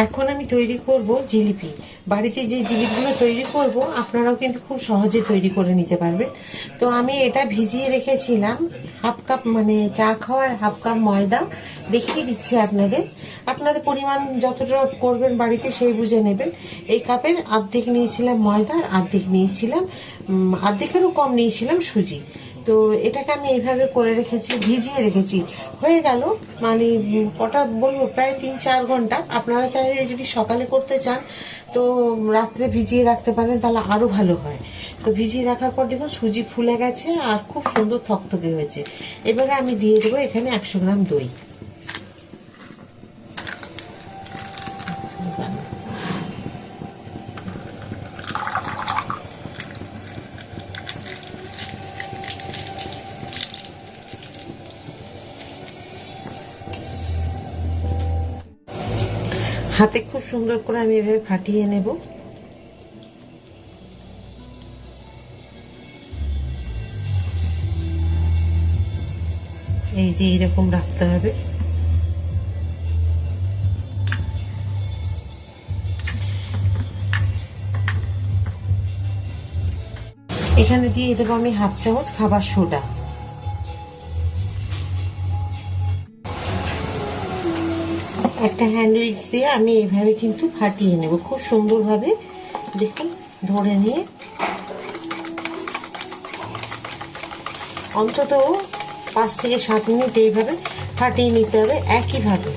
এখন আমি তৈরি করব জিলিপি। বাড়িতে যে জিলিপিগুলো তৈরি করব আপনারাও কিন্তু খুব সহজে তৈরি করে নিতে পারবেন। তো আমি এটা ভিজিয়ে রেখেছিলাম হাফ কাপ, মানে চা খাওয়ার হাফ কাপ ময়দা। দেখিয়ে দিচ্ছি আপনাদের পরিমাণ যতটা করবেন বাড়িতে সেই বুঝে নেবেন। এই কাপের অর্ধেক নিয়েছিলাম ময়দা আর অর্ধেক নিয়েছিলাম, অর্ধেকেরও কম নিয়েছিলাম সুজি। তো এটাকে আমি এইভাবে করে রেখেছি, ভিজিয়ে রেখেছি। হয়ে গেল মানে কটা বলবো, প্রায় 3-4 ঘন্টা। আপনারা চাইলে যদি সকালে করতে চান তো রাত্রে ভিজিয়ে রাখতে পারেন, তাহলে আরো ভালো হয়। তো ভিজিয়ে রাখার পর দেখুন সুজি ফুলে গেছে আর খুব সুন্দর থকথকে হয়েছে। এবারে আমি দিয়ে দেবো এখানে 100 গ্রাম দই। হাতে খুব সুন্দর করে আমি এভাবে ফাটিয়ে নেব। এই যে এইরকম রাখতে হবে। এখানে দিয়ে দেবো আমি হাফ চামচ খাবার সোডা। একটা হ্যান্ড উইক্স দিয়ে আমি এইভাবে কিন্তু ফাটিয়ে নেব খুব সুন্দরভাবে। দেখুন ধরে নিয়ে অন্তত 5 থেকে 7 মিনিট এইভাবে ফাটিয়ে নিতে হবে। একইভাবে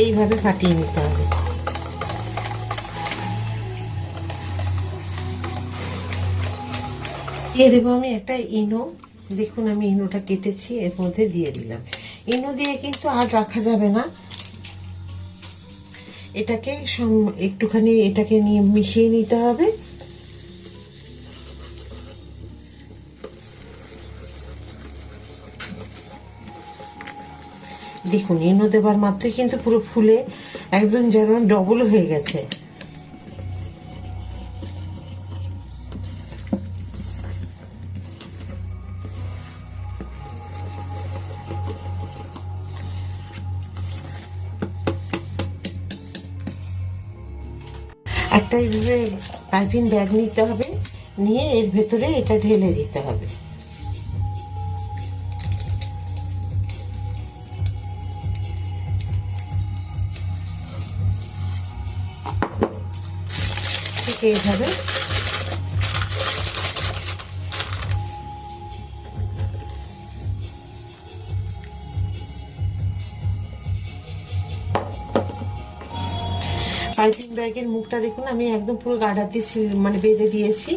এইভাবে ফাটিয়ে নিতে হবে। দিয়ে দেবো আমি একটা ইনো। দেখুন আমি ইনোটা কেটেছি, এর মধ্যে দিয়ে দিলাম। ইনো দিয়ে কিন্তু আর রাখা যাবে না, এটাকে একটুখানি এটাকে নিয়ে মিশিয়ে নিতে হবে। দেখুন ইনো দেবার মাত্রই কিন্তু পুরো ফুলে একদম যেন ডবল হয়ে গেছে। একটা এইভাবে পাইপিং ব্যাগ নিতে হবে, নিয়ে এর ভেতরে এটা ঢেলে দিতে হবে। ঠিক এইভাবে পাইপিং ব্যাগের মুখটা দেখুন আমি একদম পুরো গার্ডার দিয়ে মানে বেঁধে দিয়েছি।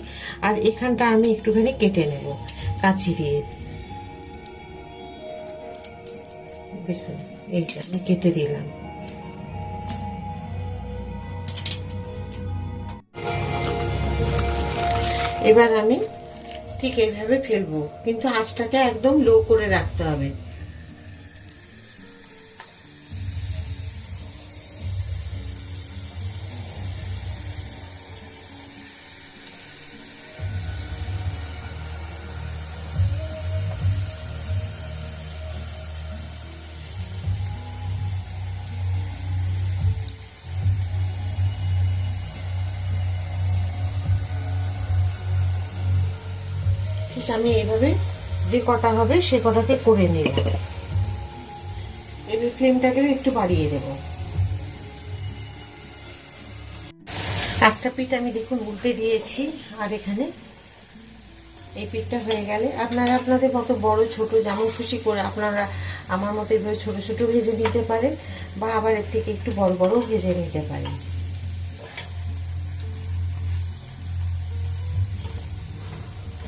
আর এখানটা আমি একটুখানি কেটে নেব কাঁচি দিয়ে। দেখুন এই যে আমি কেটে দিলাম। এবার আমি ঠিক এইভাবে ফেলবো, কিন্তু আঁচটাকে একদম লো করে রাখতে হবে। ঠিক আমি এইভাবে যে কটা হবে সে কটাকে করে নিলাম। এবার ফ্লেমটাকে একটু বাড়িয়ে দেব। একটা পিঠ আমি দেখুন উল্টে দিয়েছি, আর এখানে এই পিঠটা হয়ে গেলে আপনারা আপনাদের মতো বড় ছোট যেমন খুশি করে আপনারা আমার মতো এভাবে ছোট ছোট ভেজে নিতে পারেন, বা আবার এর থেকে একটু বড় বড় ভেজে নিতে পারেন।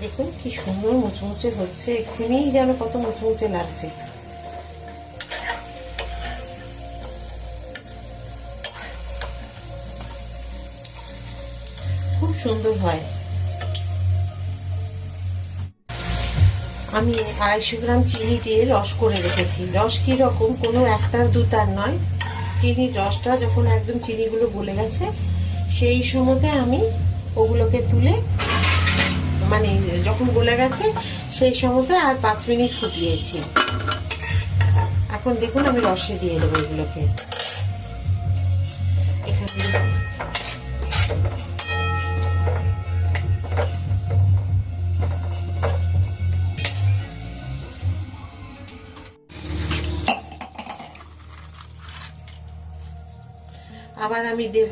দেখুন কি সুন্দর মুচমুচে হচ্ছে, এক্ষুনি যেন কত মুচমুচে লাগছে। খুব সুন্দর হয়। আমি 250 গ্রাম চিনি দিয়ে রস করে রেখেছি। রস কি রকম, কোনো একটার দুটার নয়। চিনির রসটা যখন একদম চিনিগুলো গলে গেছে সেই সময়তে আমি ওগুলোকে তুলে, মানে যখন গলে গেছে সেই সময়তে আর 5 মিনিট ফুটিয়েছি। এখন দেখুন আমি রসে দিয়ে দেবো এগুলোকে। এখানে আবার আমি দেব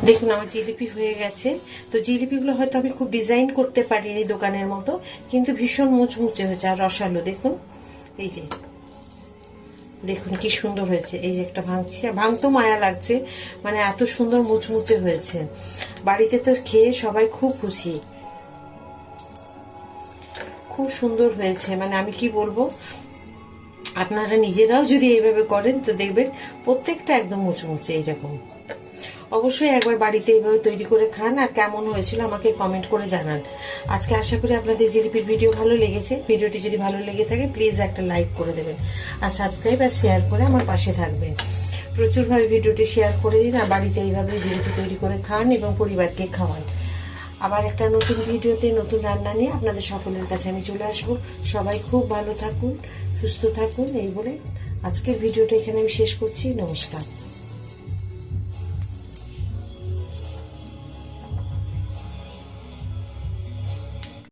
দেখুন আমার জিলিপি হয়ে গেছে। তো জিলিপিগুলো হয়তো আমি খুব ডিজাইন করতে পারিনি দোকানের মতো, কিন্তু ভীষণ মুচমুচে হয়েছে আর রসালো। দেখুন এই যে, দেখুন কি সুন্দর হয়েছে। এই যে একটা ভাঙছি, ভাঙতো মায়া লাগছে, মানে এত সুন্দর মুচমুচে হয়েছে। বাড়িতে তো খেয়ে সবাই খুব খুশি, খুব সুন্দর হয়েছে। মানে আমি কি বলবো, আপনারা নিজেরাও যদি এইভাবে করেন তো দেখবেন প্রত্যেকটা একদম মুচমুচে এইরকম। অবশ্যই একবার বাড়িতে এইভাবে তৈরি করে খান, আর কেমন হয়েছিল আমাকে কমেন্ট করে জানান। আজকে আশা করি আপনাদের জিলিপির ভিডিও ভালো লেগেছে। ভিডিওটি যদি ভালো লেগে থাকে প্লিজ একটা লাইক করে দেবেন, আর সাবস্ক্রাইব আর শেয়ার করে আমার পাশে থাকবেন। প্রচুরভাবে ভিডিওটি শেয়ার করে দিন, আর বাড়িতে এইভাবে জিলিপি তৈরি করে খান এবং পরিবারকে খাওয়ান। আবার একটা নতুন ভিডিওতে নতুন রান্না নিয়ে আপনাদের সকলের কাছে আমি চলে আসবো। সবাই খুব ভালো থাকুন, সুস্থ থাকুন, এই বলে আজকের ভিডিওটা এখানে আমি শেষ করছি। নমস্কার।